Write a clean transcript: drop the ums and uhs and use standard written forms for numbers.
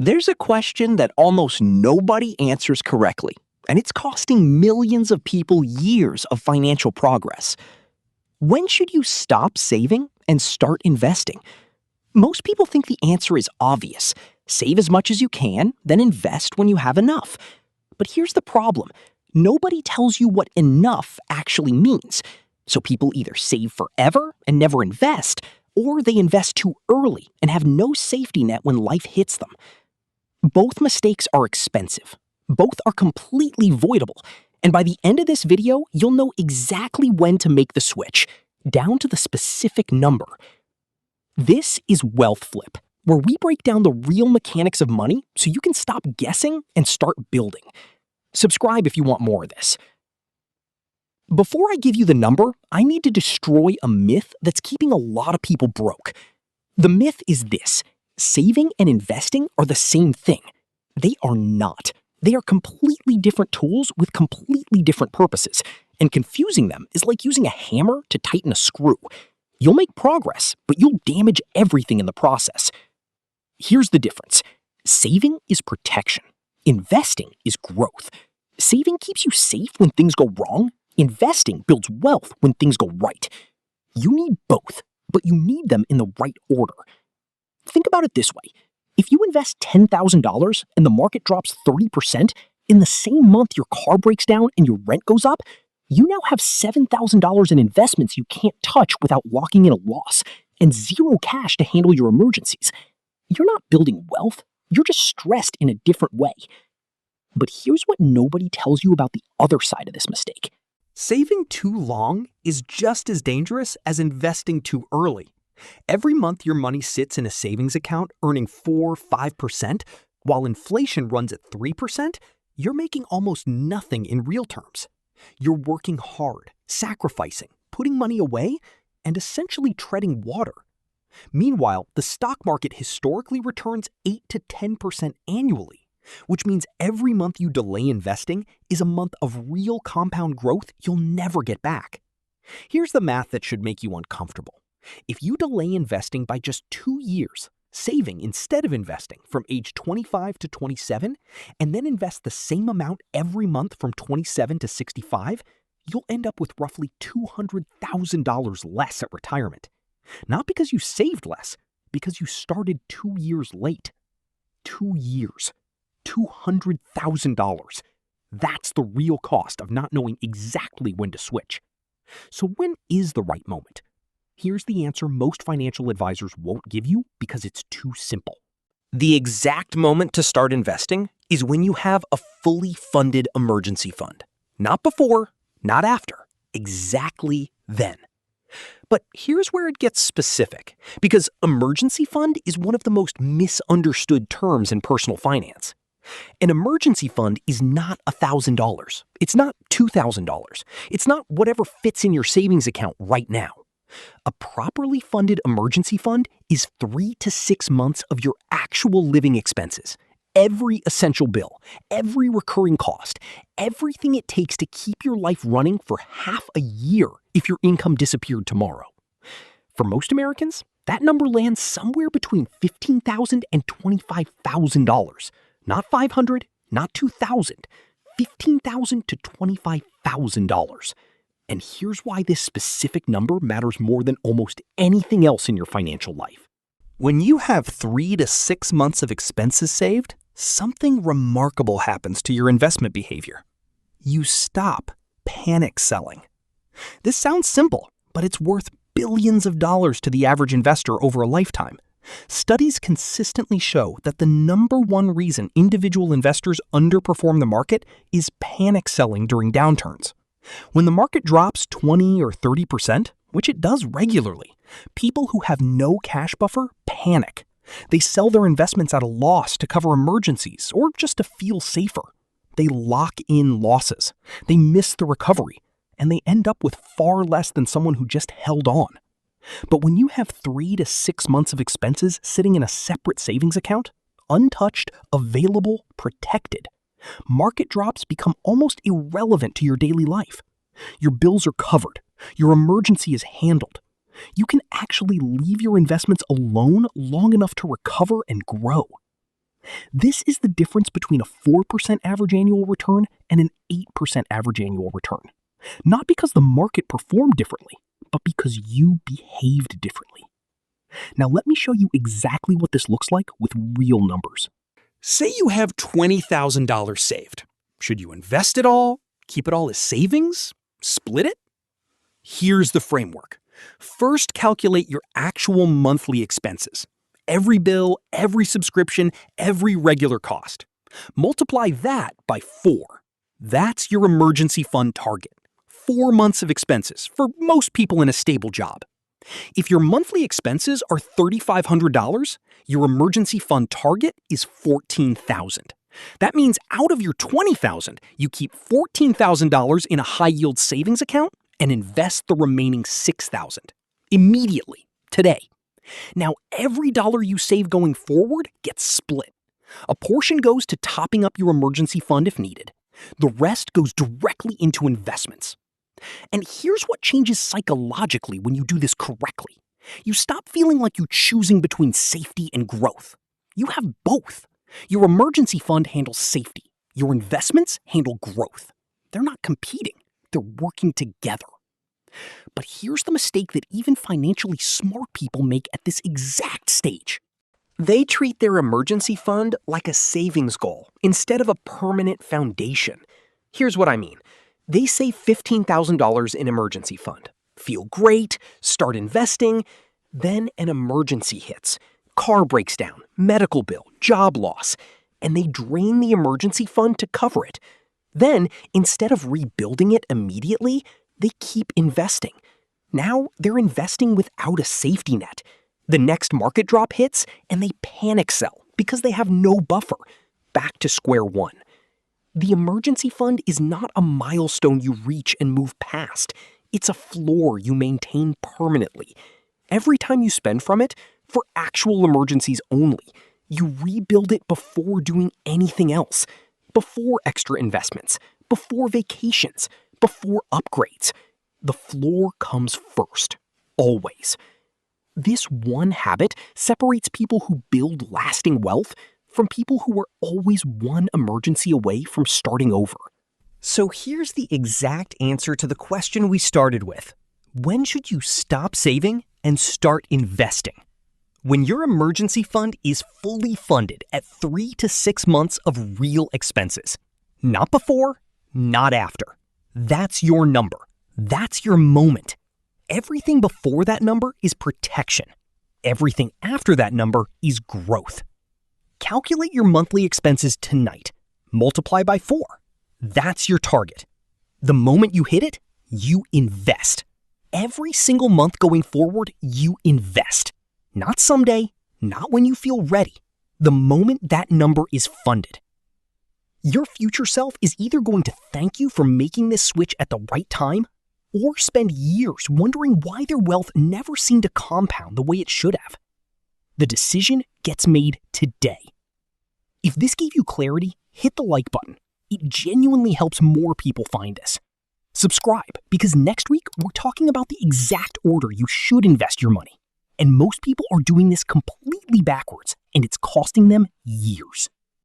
There's a question that almost nobody answers correctly, and it's costing millions of people years of financial progress. When should you stop saving and start investing? Most people think the answer is obvious. Save as much as you can, then invest when you have enough. But here's the problem. Nobody tells you what enough actually means. So people either save forever and never invest, or they invest too early and have no safety net when life hits them. Both mistakes are expensive. Both are completely voidable. And by the end of this video, you'll know exactly when to make the switch, down to the specific number. This is Wealth Flip, where we break down the real mechanics of money so you can stop guessing and start building. Subscribe if you want more of this. Before I give you the number, I need to destroy a myth that's keeping a lot of people broke. The myth is this: saving and investing are the same thing. They are not. They are completely different tools with completely different purposes, and confusing them is like using a hammer to tighten a screw. You'll make progress, but you'll damage everything in the process. Here's the difference. Saving is protection. Investing is growth. Saving keeps you safe when things go wrong. Investing builds wealth when things go right. You need both, but you need them in the right order. Think about it this way. If you invest $10,000 and the market drops 30%, in the same month your car breaks down and your rent goes up, you now have $7,000 in investments you can't touch without locking in a loss, and zero cash to handle your emergencies. You're not building wealth, you're just stressed in a different way. But here's what nobody tells you about the other side of this mistake. Saving too long is just as dangerous as investing too early. Every month your money sits in a savings account earning 4-5%, while inflation runs at 3%, you're making almost nothing in real terms. You're working hard, sacrificing, putting money away, and essentially treading water. Meanwhile, the stock market historically returns 8 to 10% annually, which means every month you delay investing is a month of real compound growth you'll never get back. Here's the math that should make you uncomfortable. If you delay investing by just 2 years, saving instead of investing from age 25 to 27, and then invest the same amount every month from 27 to 65, you'll end up with roughly $200,000 less at retirement. Not because you saved less, because you started 2 years late. 2 years. $200,000. That's the real cost of not knowing exactly when to switch. So when is the right moment? Here's the answer most financial advisors won't give you because it's too simple. The exact moment to start investing is when you have a fully funded emergency fund. Not before, not after. Exactly then. But here's where it gets specific, because emergency fund is one of the most misunderstood terms in personal finance. An emergency fund is not $1,000. It's not $2,000. It's not whatever fits in your savings account right now. A properly funded emergency fund is 3 to 6 months of your actual living expenses. Every essential bill, every recurring cost, everything it takes to keep your life running for half a year if your income disappeared tomorrow. For most Americans, that number lands somewhere between $15,000 and $25,000. Not $500, not $2,000, $15,000 to $25,000. And here's why this specific number matters more than almost anything else in your financial life. When you have 3 to 6 months of expenses saved, something remarkable happens to your investment behavior. You stop panic selling. This sounds simple, but it's worth billions of dollars to the average investor over a lifetime. Studies consistently show that the number one reason individual investors underperform the market is panic selling during downturns. When the market drops 20 or 30%, which it does regularly, people who have no cash buffer panic. They sell their investments at a loss to cover emergencies or just to feel safer. They lock in losses. They miss the recovery, and they end up with far less than someone who just held on. But when you have 3 to 6 months of expenses sitting in a separate savings account, untouched, available, protected, market drops become almost irrelevant to your daily life. Your bills are covered. Your emergency is handled. You can actually leave your investments alone long enough to recover and grow. This is the difference between a 4% average annual return and an 8% average annual return. Not because the market performed differently, but because you behaved differently. Now let me show you exactly what this looks like with real numbers. Say you have $20,000 saved. Should you invest it all, keep it all as savings, split it? Here's the framework. First, calculate your actual monthly expenses. Every bill, every subscription, every regular cost. Multiply that by 4. That's your emergency fund target. 4 months of expenses for most people in a stable job. If your monthly expenses are $3,500, your emergency fund target is $14,000. That means out of your $20,000, you keep $14,000 in a high-yield savings account and invest the remaining $6,000 immediately, today. Now, every dollar you save going forward gets split. A portion goes to topping up your emergency fund if needed. The rest goes directly into investments. And here's what changes psychologically when you do this correctly. You stop feeling like you're choosing between safety and growth. You have both. Your emergency fund handles safety. Your investments handle growth. They're not competing. They're working together. But here's the mistake that even financially smart people make at this exact stage. They treat their emergency fund like a savings goal instead of a permanent foundation. Here's what I mean. They save $15,000 in emergency fund, feel great, start investing, then an emergency hits. Car breaks down, medical bill, job loss, and they drain the emergency fund to cover it. Then, instead of rebuilding it immediately, they keep investing. Now they're investing without a safety net. The next market drop hits and they panic sell because they have no buffer. Back to square one. The emergency fund is not a milestone you reach and move past. It's a floor you maintain permanently. Every time you spend from it, for actual emergencies only, you rebuild it before doing anything else. Before extra investments, before vacations, before upgrades. The floor comes first, always. This one habit separates people who build lasting wealth from people who are always one emergency away from starting over. So here's the exact answer to the question we started with. When should you stop saving and start investing? When your emergency fund is fully funded at 3 to 6 months of real expenses. Not before, not after. That's your number. That's your moment. Everything before that number is protection. Everything after that number is growth. Calculate your monthly expenses tonight. Multiply by 4. That's your target. The moment you hit it, you invest. Every single month going forward, you invest. Not someday, not when you feel ready. The moment that number is funded. Your future self is either going to thank you for making this switch at the right time, or spend years wondering why their wealth never seemed to compound the way it should have. The decision gets made today. If this gave you clarity, hit the like button. It genuinely helps more people find us. Subscribe, because next week we're talking about the exact order you should invest your money. And most people are doing this completely backwards, and it's costing them years.